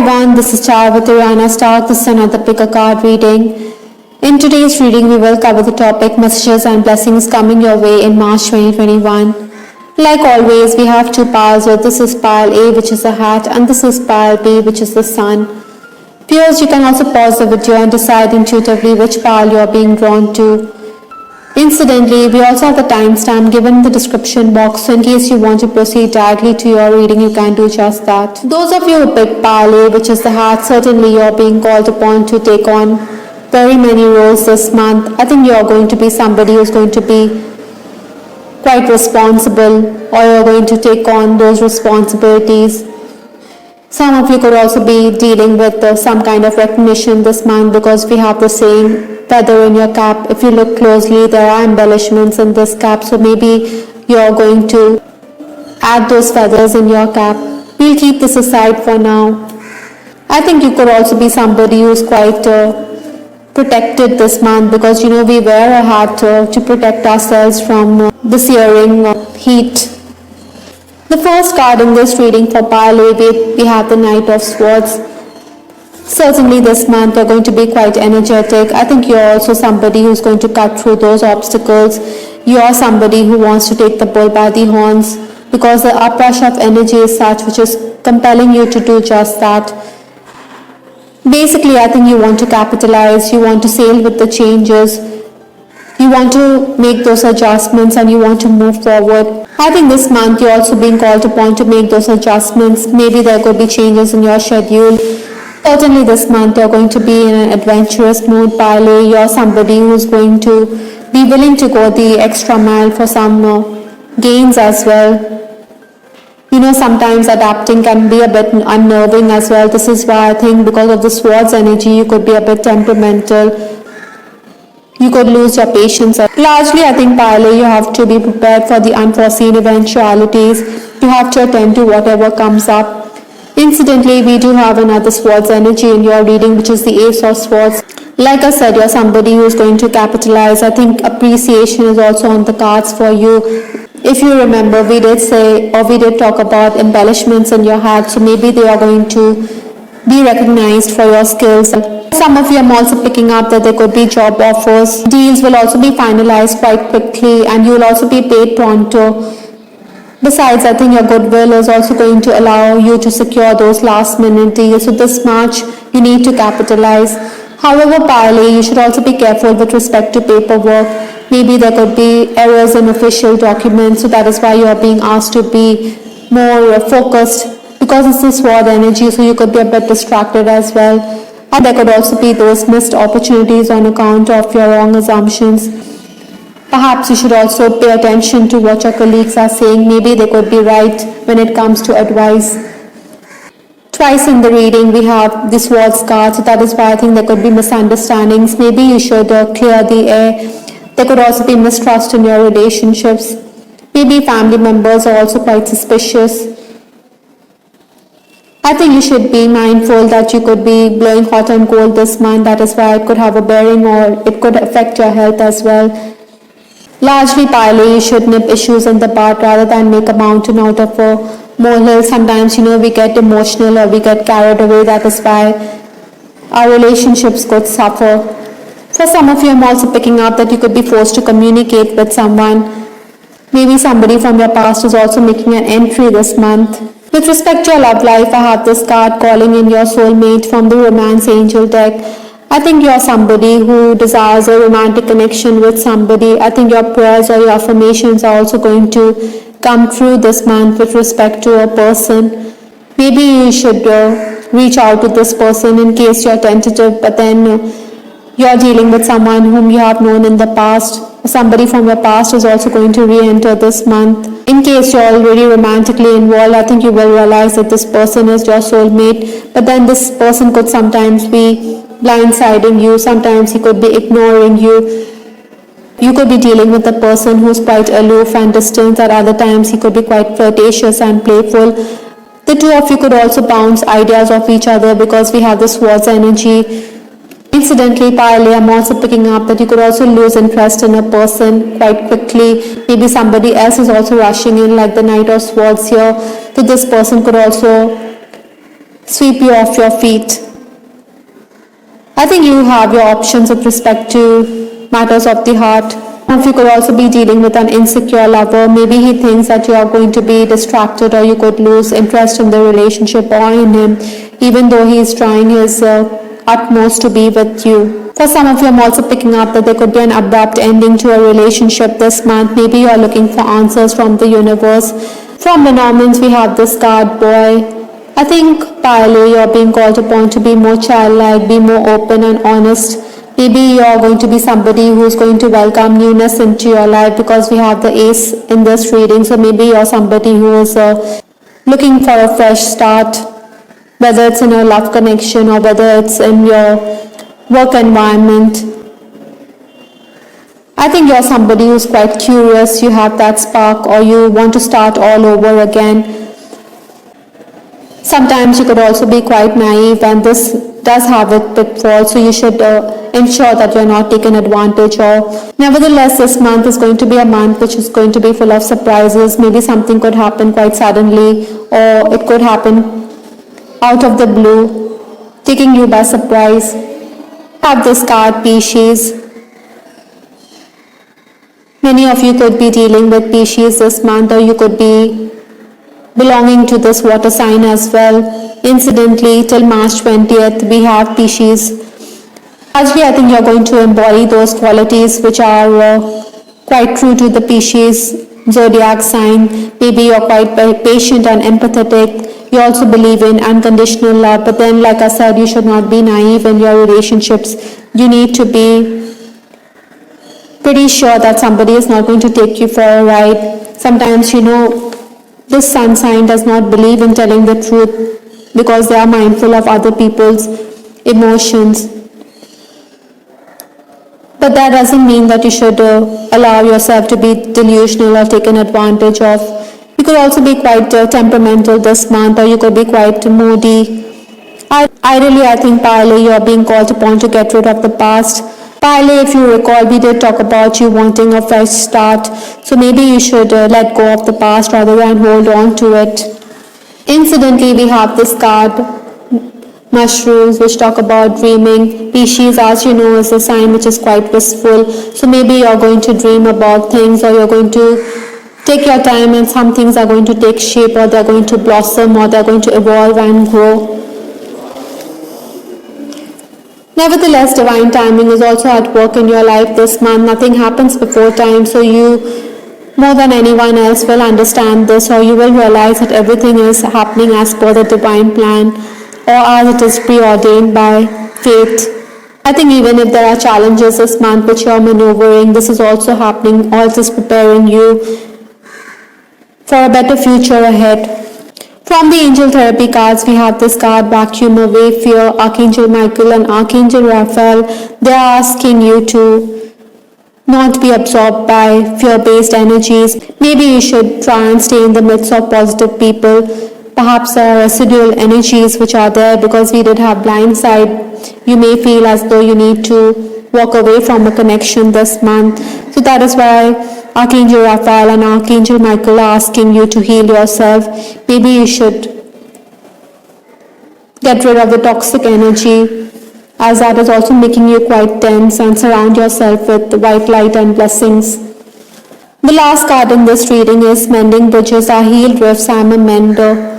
everyone, this is Char with Rihanna Stark. This is another pick a card reading. In today's reading, we will cover the topic messages and blessings coming your way in March 2021. Like always, we have two piles here. This is pile A, which is the hat, and this is pile B, which is the sun. Viewers, you can also pause the video and decide intuitively which pile you are being drawn to. Incidentally, we also have the timestamp given in the description box, so in case you want to proceed directly to your reading, you can do just that. Those of you who picked pile A, which is the hat, certainly you are being called upon to take on very many roles this month. I think you are going to be somebody who's going to be quite responsible, or you're going to take on those responsibilities. Some of you could also be dealing with some kind of recognition this month because we have the same feather in your cap. If you look closely, there are embellishments in this cap, so maybe you're going to add those feathers in your cap. We'll keep this aside for now. I think you could also be somebody who's quite protected this month because we wear a hat to protect ourselves from the searing heat. The first card in this reading for pile A, we have the Knight of Swords. Certainly this month you're going to be quite energetic. I think you're also somebody who's going to cut through those obstacles. You're somebody who wants to take the bull by the horns because the uprush of energy is such which is compelling you to do just that. Basically, I think you want to capitalize, you want to sail with the changes, you want to make those adjustments and you want to move forward. I think this month you're also being called upon to make those adjustments. Maybe there could be changes in your schedule. Certainly this month you're going to be in an adventurous mood, pile A. You're somebody who's going to be willing to go the extra mile for some gains as well. Sometimes adapting can be a bit unnerving as well. This is why I think because of the swords energy, you could be a bit temperamental. You could lose your patience. Largely, I think pile A, you have to be prepared for the unforeseen eventualities. You have to attend to whatever comes up. Incidentally, we do have another swords energy in your reading, which is the Ace of Swords. Like I said, you're somebody who's going to capitalize. I think appreciation is also on the cards for you. If you remember, we did talk about embellishments in your hat, so maybe they are going to be recognized for your skills. Some of you are also picking up that there could be job offers. Deals will also be finalized quite quickly and you will also be paid pronto. Besides, I think your goodwill is also going to allow you to secure those last minute deals. So this March, you need to capitalize. However, pile A, you should also be careful with respect to paperwork. Maybe there could be errors in official documents, so that is why you are being asked to be more focused because it's the sword energy, so you could be a bit distracted as well. And there could also be those missed opportunities on account of your wrong assumptions. Perhaps you should also pay attention to what your colleagues are saying. Maybe they could be right when it comes to advice. Twice in the reading we have the swords card, so that is why I think there could be misunderstandings. Maybe you should clear the air. There could also be mistrust in your relationships. Maybe family members are also quite suspicious. I think you should be mindful that you could be blowing hot and cold this month. That is why it could have a bearing or it could affect your health as well. Largely, pile A, you should nip issues in the bud rather than make a mountain out of a molehill. Sometimes, we get emotional or we get carried away. That is why our relationships could suffer. For some of you, I'm also picking up that you could be forced to communicate with someone. Maybe somebody from your past is also making an entry this month. With respect to your love life, I have this card calling in your soulmate from the Romance Angel deck. I think you are somebody who desires a romantic connection with somebody. I think your prayers or your affirmations are also going to come through this month with respect to a person. Maybe you should reach out to this person in case you're tentative, but then you're dealing with someone whom you have known in the past. Somebody from your past is also going to re-enter this month. In case you're already romantically involved, I think you will realize that this person is your soulmate, but then this person could sometimes be blindsiding you, sometimes he could be ignoring you. You could be dealing with a person who's quite aloof and distant. At other times he could be quite flirtatious and playful. The two of you could also bounce ideas off each other because we have the swords energy. Incidentally, pile A, I'm also picking up that you could also lose interest in a person quite quickly. Maybe somebody else is also rushing in, like the Knight of Swords here. So this person could also sweep you off your feet. I think you have your options with respect to matters of the heart. If you could also be dealing with an insecure lover, maybe he thinks that you are going to be distracted or you could lose interest in the relationship or in him, even though he is trying his utmost to be with you. For some of you, I'm also picking up that there could be an abrupt ending to a relationship this month. Maybe you are looking for answers from the universe. From the Normans, we have this card, boy. I think partly you're being called upon to be more childlike, be more open and honest. Maybe you're going to be somebody who's going to welcome newness into your life because we have the ace in this reading. So maybe you're somebody who is looking for a fresh start, whether it's in a love connection or whether it's in your work environment. I think you're somebody who's quite curious, you have that spark, or you want to start all over again. Sometimes you could also be quite naive, and this does have its pitfalls, so you should ensure that you're not taken advantage of. Nevertheless, this month is going to be a month which is going to be full of surprises. Maybe something could happen quite suddenly, or it could happen out of the blue, taking you by surprise. Have this card, Pisces. Many of you could be dealing with Pisces this month, or you could be belonging to this water sign as well. Incidentally, till March 20th, we have Pisces. Actually, I think you're going to embody those qualities which are quite true to the Pisces zodiac sign. Maybe you're quite patient and empathetic. You also believe in unconditional love. But then, like I said, you should not be naive in your relationships. You need to be pretty sure that somebody is not going to take you for a ride. Sometimes, this sun sign does not believe in telling the truth because they are mindful of other people's emotions. But that doesn't mean that you should allow yourself to be delusional or taken advantage of. You could also be quite temperamental this month, or you could be quite moody. Ideally, I think partly you're being called upon to get rid of the past. Partly, if you recall, we did talk about you wanting a fresh start. So maybe you should let go of the past rather than hold on to it. Incidentally, we have this card, mushrooms, which talk about dreaming. Pisces, as you know, is a sign which is quite wistful. So maybe you're going to dream about things, or you're going to take your time, and some things are going to take shape, or they're going to blossom, or they're going to evolve and grow. Nevertheless, divine timing is also at work in your life this month. Nothing happens before time, so you, more than anyone else, will understand this, or you will realize that everything is happening as per the divine plan, or as it is preordained by fate. I think even if there are challenges this month which you are maneuvering, this is also happening, all this preparing you for a better future ahead. From the angel therapy cards, we have this card, vacuum away fear. Archangel Michael and Archangel Raphael, they are asking you to not be absorbed by fear-based energies. Maybe you should try and stay in the midst of positive people. Perhaps there are residual energies which are there because we did have blind side. You may feel as though you need to walk away from a connection this month. So that is why Archangel Raphael and Archangel Michael are asking you to heal yourself. Maybe you should get rid of the toxic energy, as that is also making you quite tense, and surround yourself with white light and blessings. The last card in this reading is Mending Bridges Are Healed Rifts. I am a mender.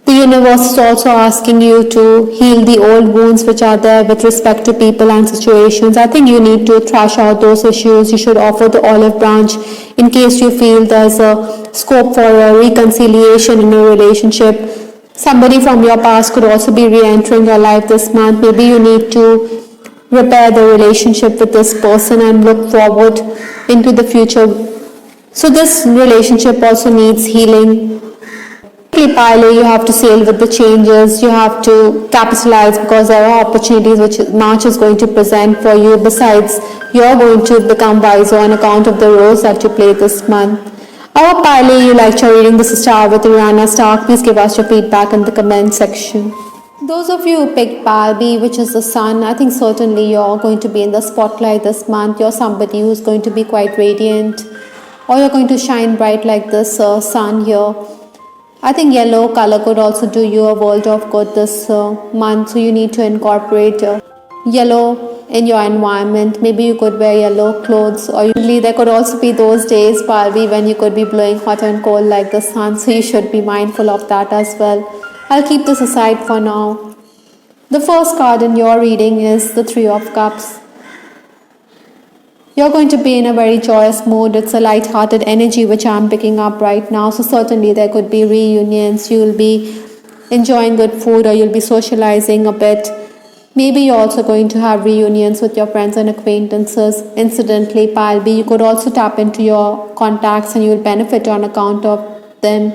The universe is also asking you to heal the old wounds which are there with respect to people and situations. I think you need to thrash out those issues. You should offer the olive branch in case you feel there's a scope for a reconciliation in a relationship. Somebody from your past could also be re-entering your life this month. Maybe you need to repair the relationship with this person and look forward into the future. So this relationship also needs healing. Partly you have to sail with the changes, you have to capitalize because there are opportunities which March is going to present for you. Besides, you're going to become wiser on account of the roles that you play this month. I hope partly you liked your reading. This is Star with Rihanna Stark. Please give us your feedback in the comment section. Those of you who picked Pile B, which is the sun, I think certainly you're going to be in the spotlight this month. You're somebody who's going to be quite radiant, or you're going to shine bright like this sun here. I think yellow color could also do you a world of good this month. So you need to incorporate yellow in your environment. Maybe you could wear yellow clothes, or usually there could also be those days, Barbie, when you could be blowing hot and cold like the sun. So you should be mindful of that as well. I'll keep this aside for now. The first card in your reading is the Three of Cups. You're going to be in a very joyous mood. It's a light-hearted energy which I'm picking up right now. So certainly there could be reunions. You'll be enjoying good food, or you'll be socializing a bit. Maybe you're also going to have reunions with your friends and acquaintances. Incidentally, Palby, you could also tap into your contacts and you'll benefit on account of them.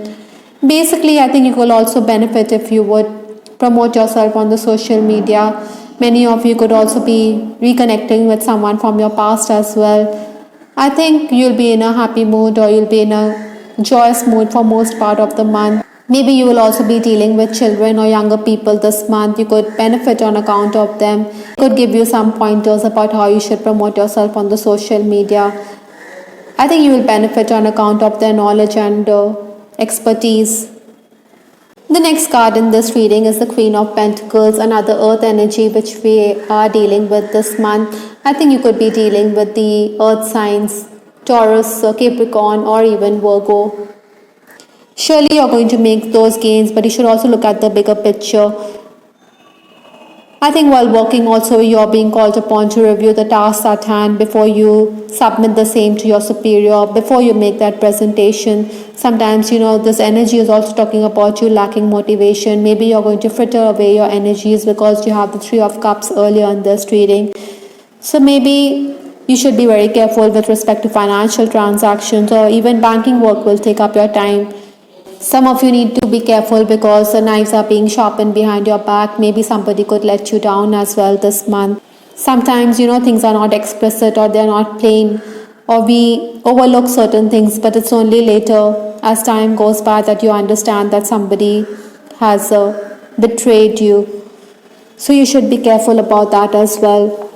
Basically, I think you will also benefit if you would promote yourself on the social media. Many of you could also be reconnecting with someone from your past as well. I think you'll be in a happy mood, or you'll be in a joyous mood for most part of the month. Maybe you will also be dealing with children or younger people this month. You could benefit on account of them. It could give you some pointers about how you should promote yourself on the social media. I think you will benefit on account of their knowledge and expertise. The next card in this reading is the Queen of Pentacles, another earth energy which we are dealing with this month. I think you could be dealing with the earth signs, Taurus, Capricorn, or even Virgo. Surely you're going to make those gains, but you should also look at the bigger picture. I think while working also, you're being called upon to review the tasks at hand before you submit the same to your superior, before you make that presentation. Sometimes, this energy is also talking about you lacking motivation. Maybe you're going to fritter away your energies because you have the Three of Cups earlier in this reading. So maybe you should be very careful with respect to financial transactions, or even banking work will take up your time. Some of you need to be careful because the knives are being sharpened behind your back. Maybe somebody could let you down as well this month. Sometimes, things are not explicit, or they're not plain, or we overlook certain things, but it's only later as time goes by that you understand that somebody has betrayed you. So you should be careful about that as well.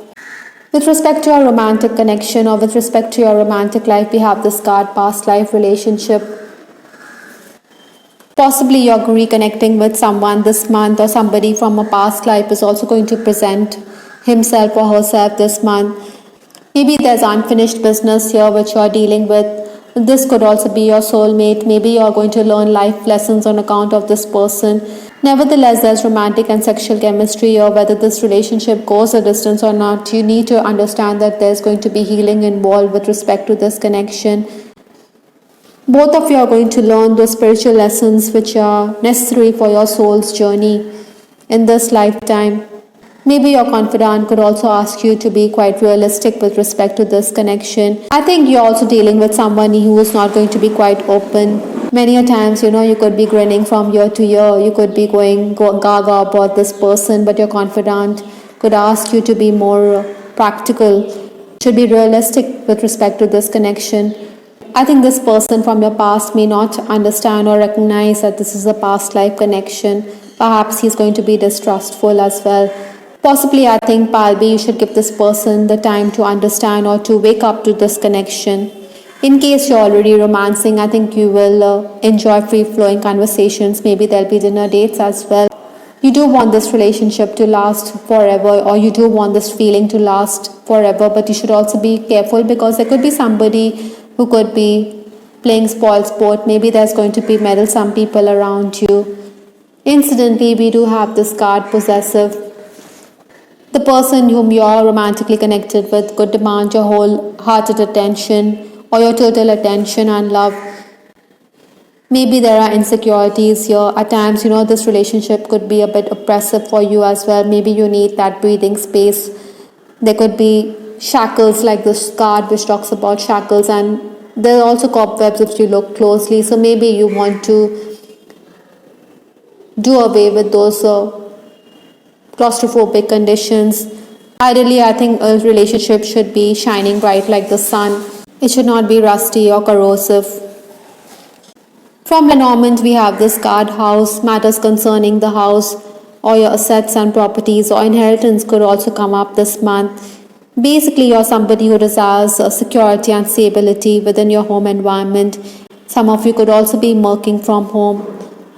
With respect to your romantic connection, or with respect to your romantic life, we have this card, past life relationship. Possibly you're reconnecting with someone this month, or somebody from a past life is also going to present himself or herself this month. Maybe there's unfinished business here which you're dealing with. This could also be your soulmate. Maybe you're going to learn life lessons on account of this person. Nevertheless, there's romantic and sexual chemistry here. Whether this relationship goes a distance or not, you need to understand that there's going to be healing involved with respect to this connection. Both of you are going to learn those spiritual lessons which are necessary for your soul's journey in this lifetime. Maybe your confidant could also ask you to be quite realistic with respect to this connection. I think you're also dealing with somebody who is not going to be quite open. Many a times, you could be grinning from year to year. You could be going gaga about this person, but your confidant could ask you to be more practical. You should be realistic with respect to this connection. I think this person from your past may not understand or recognize that this is a past life connection. Perhaps he's going to be distrustful as well. Possibly, I think, Palby, you should give this person the time to understand or to wake up to this connection. In case you're already romancing, I think you will enjoy free-flowing conversations. Maybe there'll be dinner dates as well. You do want this relationship to last forever, or you do want this feeling to last forever, but you should also be careful because there could be somebody who could be playing spoil sport. Maybe there's going to be meddlesome people around you. Incidentally, we do have this card, possessive. The person whom you are romantically connected with could demand your wholehearted attention or your total attention and love. Maybe there are insecurities here. At times, this relationship could be a bit oppressive for you as well. Maybe you need that breathing space. There could be shackles like this card which talks about shackles, and there are also cobwebs if you look closely. So maybe you want to do away with those claustrophobic conditions. Ideally, I think a relationship should be shining bright like the sun. It should not be rusty or corrosive. From Lenormand, we have this card, house. Matters concerning the house or your assets and properties or inheritance could also come up this month. Basically, you're somebody who desires security and stability within your home environment. Some of you could also be working from home.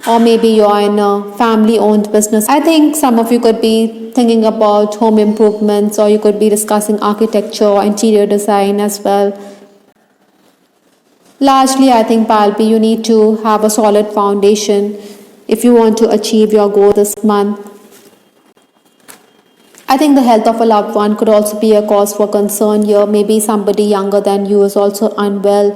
or maybe you're in a family owned business. I think some of you could be thinking about home improvements, or you could be discussing architecture or interior design as well. Largely, I think, Palpi, you need to have a solid foundation if you want to achieve your goal this month. I think the health of a loved one could also be a cause for concern here. Maybe somebody younger than you is also unwell.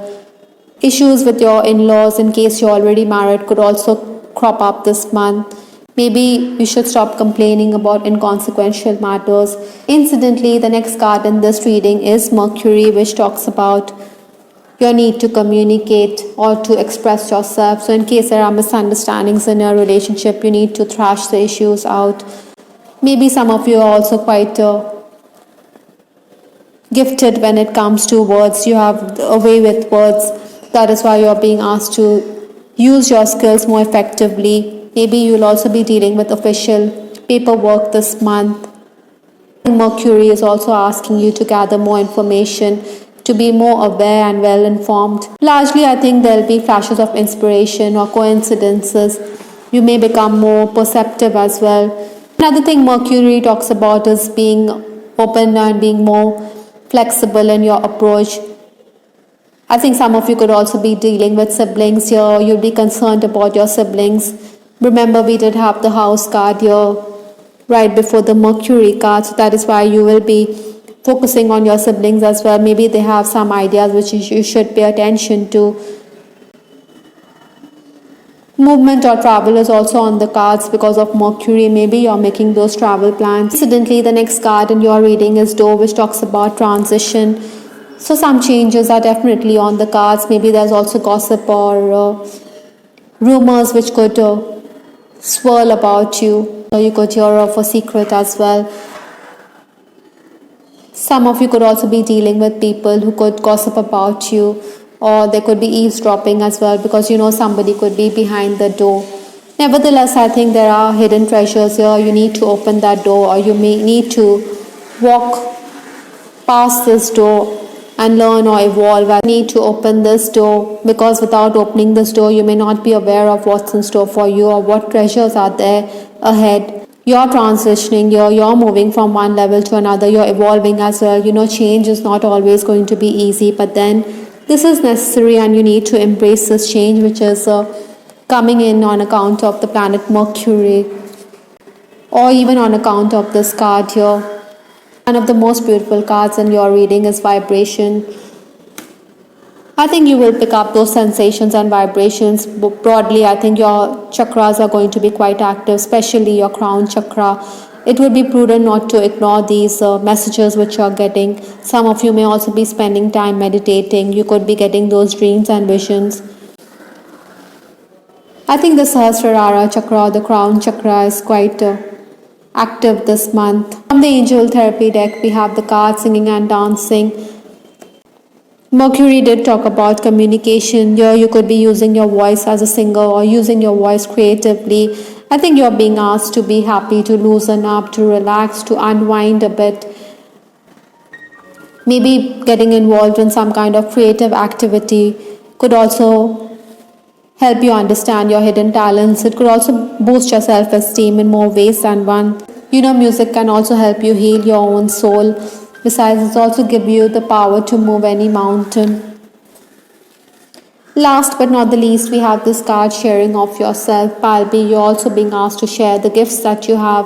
Issues with your in-laws, in case you're already married, could also crop up this month. Maybe you should stop complaining about inconsequential matters. Incidentally, the next card in this reading is Mercury, which talks about your need to communicate or to express yourself. So in case there are misunderstandings in your relationship, you need to thrash the issues out. Maybe some of you are also quite gifted when it comes to words. You have a way with words. That is why you are being asked to use your skills more effectively. Maybe you'll also be dealing with official paperwork this month. Mercury is also asking you to gather more information, to be more aware and well informed. Largely, I think there'll be flashes of inspiration or coincidences. You may become more perceptive as well. Another thing Mercury talks about is being open and being more flexible in your approach. I think some of you could also be dealing with siblings here. You'll be concerned about your siblings. Remember, we did have the house card here right before the Mercury card, so that is why you will be focusing on your siblings as well. Maybe they have some ideas which you should pay attention to. Movement or travel is also on the cards because of Mercury. Maybe you're making those travel plans. Incidentally, the next card in your reading is Dove, which talks about transition. So some changes are definitely on the cards. Maybe there's also gossip or rumors which could swirl about you. Or you could hear of a secret as well. Some of you could also be dealing with people who could gossip about you, or there could be eavesdropping as well, because you know somebody could be behind the door. Nevertheless, I think there are hidden treasures here. You need to open that door, or you may need to walk past this door and learn or evolve. I need to open this door, because without opening this door, you may not be aware of what's in store for you or what treasures are there ahead. You're transitioning, you're moving from one level to another, you're evolving as well. You know, change is not always going to be easy, but then this is necessary and you need to embrace this change, which is coming in on account of the planet Mercury, or even on account of this card here. One of the most beautiful cards in your reading is Vibration. I think you will pick up those sensations and vibrations. Broadly, I think your chakras are going to be quite active, especially your crown chakra. It would be prudent not to ignore these messages which you are getting. Some of you may also be spending time meditating. You could be getting those dreams and visions. I think the Sahasrara chakra, the crown chakra, is quite active this month. From the Angel Therapy deck, we have the card Singing and Dancing. Mercury did talk about communication. Here you could be using your voice as a singer or using your voice creatively. I think you're being asked to be happy, to loosen up, to relax, to unwind a bit. Maybe getting involved in some kind of creative activity could also help you understand your hidden talents. It could also boost your self-esteem in more ways than one. You know, music can also help you heal your own soul. Besides, it also gives you the power to move any mountain. Last but not the least, we have this card Sharing of Yourself. Palpi, you're also being asked to share the gifts that you have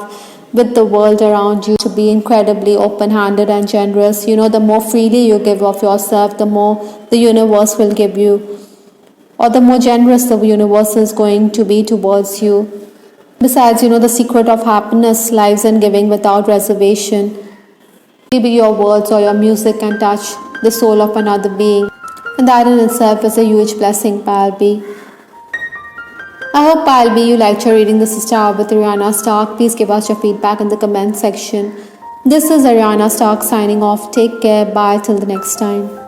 with the world around you, to be incredibly open-handed and generous. You know, the more freely you give of yourself, the more the universe will give you, or the more generous the universe is going to be towards you. Besides, you know, the secret of happiness lies in giving without reservation. Maybe your words or your music can touch the soul of another being, and that in itself is a huge blessing, Palpi. I hope, Palpi, you liked your reading. This is Star with Ariana Stark. Please give us your feedback in the comment section. This is Ariana Stark signing off. Take care. Bye till the next time.